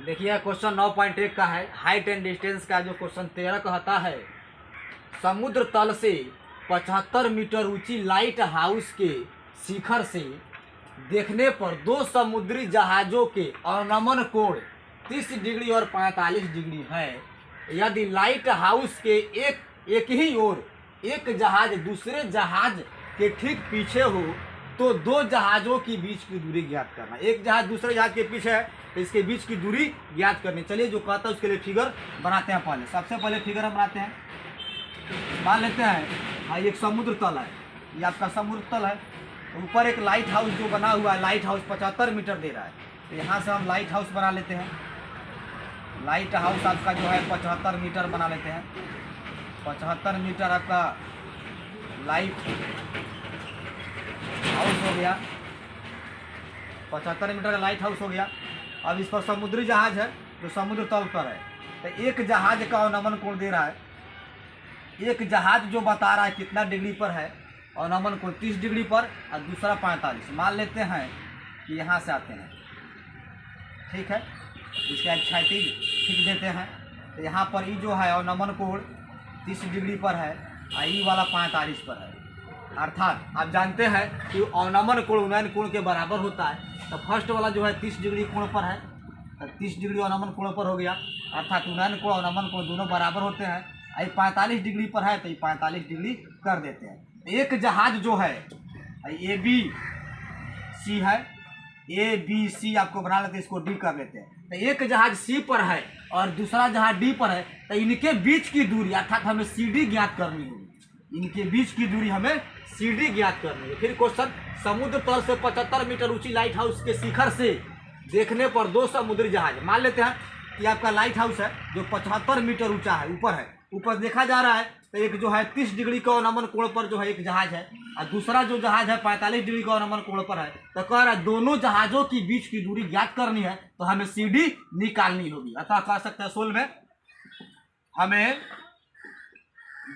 देखिए क्वेश्चन 9.1 का है। हाइट एंड डिस्टेंस का जो क्वेश्चन 13 कहता है, समुद्र तल से 75 मीटर ऊंची लाइट हाउस के शिखर से देखने पर दो समुद्री जहाज़ों के अवनमन कोण 30 डिग्री और 45 डिग्री है। यदि लाइट हाउस के एक ही ओर एक जहाज दूसरे जहाज के ठीक पीछे हो तो दो जहाज़ों के बीच की दूरी ज्ञात करना। एक जहाज दूसरे जहाज के पीछे है तो इसके बीच की दूरी ज्ञात करनी। चलिए जो कहता है उसके लिए फिगर बनाते हैं। पहले सबसे पहले फिगर हम बनाते हैं। मान लेते हैं एक समुद्र तल है, ये आपका समुद्र तल है। ऊपर एक लाइट हाउस जो बना हुआ है, लाइट हाउस 75 मीटर दे रहा है, तो यहाँ से हम लाइट हाउस बना लेते हैं। लाइट हाउस आपका जो है 75 मीटर बना लेते हैं। 75 मीटर आपका लाइट हाउस हो गया, 75 मीटर का लाइट हाउस हो गया। अब इस पर समुद्री जहाज है जो समुद्र तल पर है, तो एक जहाज का अवनमन कोण दे रहा है। एक जहाज जो बता रहा है कितना डिग्री पर है, अवनमन कोण 30 डिग्री पर और दूसरा 45। मान लेते हैं कि यहाँ से आते हैं, ठीक है, इसका एक क्षैतिज खींच देते हैं। तो यहाँ पर ई जो है अवनमन कोण 30 डिग्री पर है और ई वाला 45 पर है। अर्थात आप जानते हैं कि अवनमन कोण उन्नयन कोण के बराबर होता है। तो फर्स्ट वाला जो है 30 डिग्री कोण पर है, तो 30 डिग्री अवनमन कोण पर हो गया। अर्थात उन्नयन कोण अवनमन कोण दोनों बराबर होते हैं। ये 45 डिग्री पर है तो ये 45 डिग्री कर देते हैं। एक जहाज जो है ABC है, ABC आपको बना लेते हैं, इसको D कर लेते हैं। तो एक जहाज C पर है और दूसरा जहाज D पर है, तो इनके बीच की दूरी अर्थात हमें CD ज्ञात करनी होगी। इनके बीच की दूरी हमें CD ज्ञात करनी है। फिर क्वेश्चन, समुद्र तल से 75 मीटर ऊंची लाइट हाउस के शिखर से देखने पर दो समुद्री जहाज। मान लेते हैं कि आपका लाइट हाउस है जो 75 मीटर ऊंचा है, ऊपर है, ऊपर देखा जा रहा है। तो एक जो है 30 डिग्री का अवनमन कोण पर जो है एक जहाज है और दूसरा जो जहाज है 45 डिग्री का अवनमन कोण पर है। तो कह रहा है दोनों जहाजों की बीच की दूरी ज्ञात करनी है, तो हमें CD निकालनी होगी। अतः कह सकते हैं सोल्व में हमें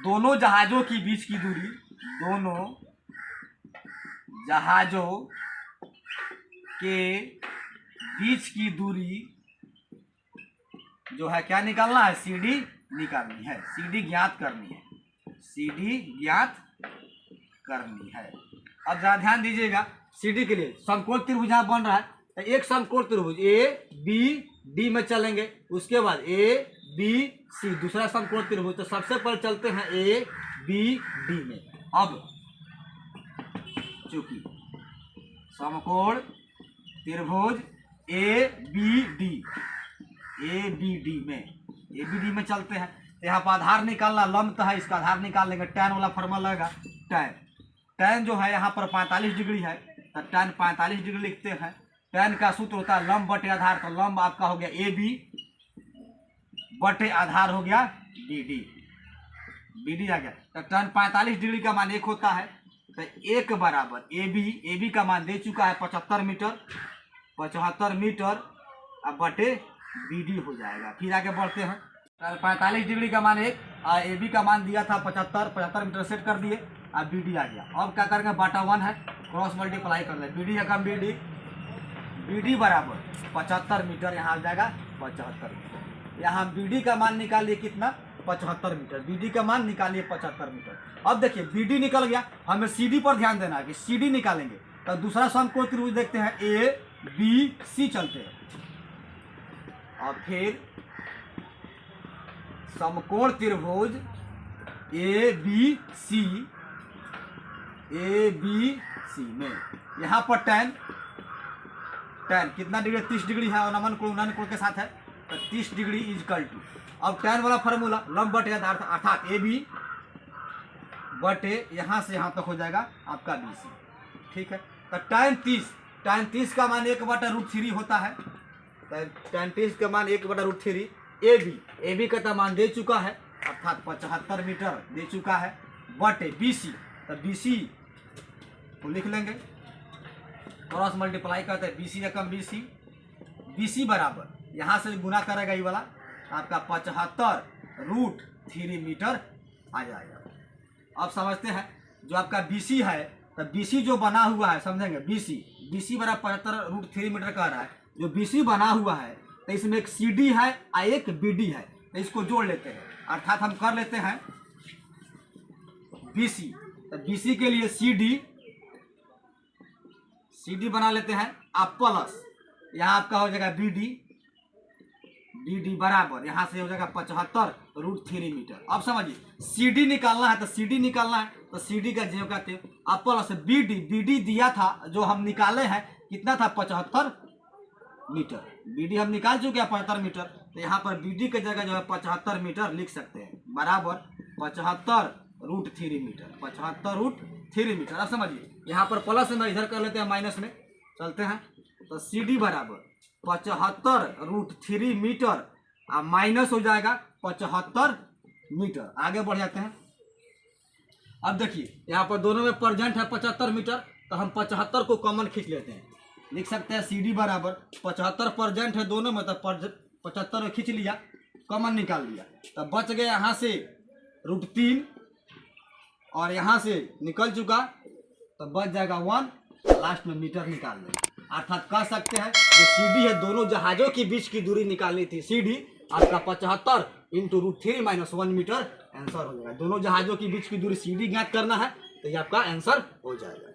दोनों जहाजों की बीच की दूरी, दोनों जहाजों के बीच की दूरी जो है क्या निकालना है, CD निकालनी है, CD ज्ञात करनी है, CD ज्ञात करनी है। अब जरा ध्यान दीजिएगा, CD के लिए समकोण त्रिभुज यहाँ बन रहा है, तो एक समकोण त्रिभुज ABD में चलेंगे, उसके बाद ABC दूसरा समकोण त्रिभुज। तो सबसे पहले चलते हैं ABD में। अब चूंकि समकोण त्रिभुज ABD में चलते हैं। तो यहाँ पर आधार निकालना, लंब है, इसका आधार निकाल लेंगे। tan वाला फॉर्मूला लगेगा, tan जो है यहाँ पर 45 डिग्री है, तो tan 45 डिग्री लिखते हैं। tan का सूत्र होता है लंब बटे आधार, तो लंब आपका हो गया AB बटे आधार हो गया BD आ गया। तो tan 45 डिग्री का मान 1 होता है, तो 1 बराबर AB का मान दे चुका है 75 मीटर अब बटे BD हो जाएगा। फिर आगे बढ़ते हैं। 45 डिग्री का मान 1 और AB का मान दिया था 75 मीटर सेट कर दिए और BD आ गया। अब क्या करेंगे, बटा 1 है, क्रॉस मल्टीप्लाई कर ले, BD या कम BD बराबर 75 मीटर, यहाँ आ जाएगा 75 मीटर। यहाँ BD का मान निकालिए कितना, 75 मीटर। BD का मान निकालिए 75 मीटर। अब देखिए BD निकल गया, हमें CD पर ध्यान देना है कि CD निकालेंगे। तो दूसरा समकोण त्रिभुज देखते हैं, ABC चलते हैं। और फिर समकोण त्रिभुज ABC में यहाँ पर tan कितना डिग्री, 30 डिग्री है, अवनमन कोण उन्नयन कोण के साथ है, तो 30 डिग्री इजकल टू, अब tan वाला फार्मूला लंब बटे आधार अर्थात AB बटे यहाँ से यहाँ तक हो जाएगा आपका BC, ठीक है। तो tan 30 का मान 1/√3 होता है, तो tan 30 का मान 1/√3। AB का तो मान दे चुका है अर्थात 75 मीटर दे चुका है, बटे BC, तो BC को लिख लेंगे, क्रॉस मल्टीप्लाई करते हैं, BC रकम BC बराबर यहाँ से गुना करेगा ये वाला आपका 75√3 मीटर आ जाएगा। अब समझते हैं जो आपका BC है, तो BC जो बना हुआ है, समझेंगे BC बराबर 75√3 मीटर कह रहा है। जो BC बना हुआ है तो इसमें एक सी डी है और एक बी डी है, तो इसको जोड़ लेते हैं, अर्थात हम कर लेते हैं बी सी। तो बी सी के लिए सी डी बना लेते हैं, आप प्लस यहाँ आपका हो जाएगा बी डी बराबर यहाँ से हो जाएगा 75√3 मीटर। अब समझिए सी डी निकालना है, तो सी डी निकालना है तो सी डी का जो कहते हैं आप प्लस बी डी दिया था जो हम निकाले हैं कितना था 75 मीटर, बी डी हम निकाल चुके हैं 75 मीटर, तो यहाँ पर बी डी की जगह जो है 75 मीटर लिख सकते हैं बराबर 75√3 मीटर, 75√3 मीटर। अब समझिए यहाँ पर प्लस में इधर कर लेते हैं माइनस में चलते हैं, तो सी डी बराबर 75√3 मीटर और माइनस हो जाएगा 75 मीटर। आगे बढ़ जाते हैं। अब देखिए यहाँ पर दोनों में प्रेजेंट है 75 मीटर, तो हम 75 को कॉमन खींच लेते हैं, लिख सकते हैं सी डी बराबर 75 प्रेजेंट है दोनों में, तो 75 खींच लिया, कॉमन निकाल लिया, तो बच गए यहाँ से √3 और यहाँ से निकल चुका, तो बच जाएगा 1, लास्ट में मीटर निकाल लें। अर्थात कह सकते हैं जो सी डी है दोनों जहाजों के बीच की दूरी निकालनी थी, सी डी आपका 75 × √3 - 1 मीटर आंसर हो जाएगा। दोनों जहाजों के बीच की दूरी सी डी ज्ञात करना है, तो ये आपका आंसर हो जाएगा।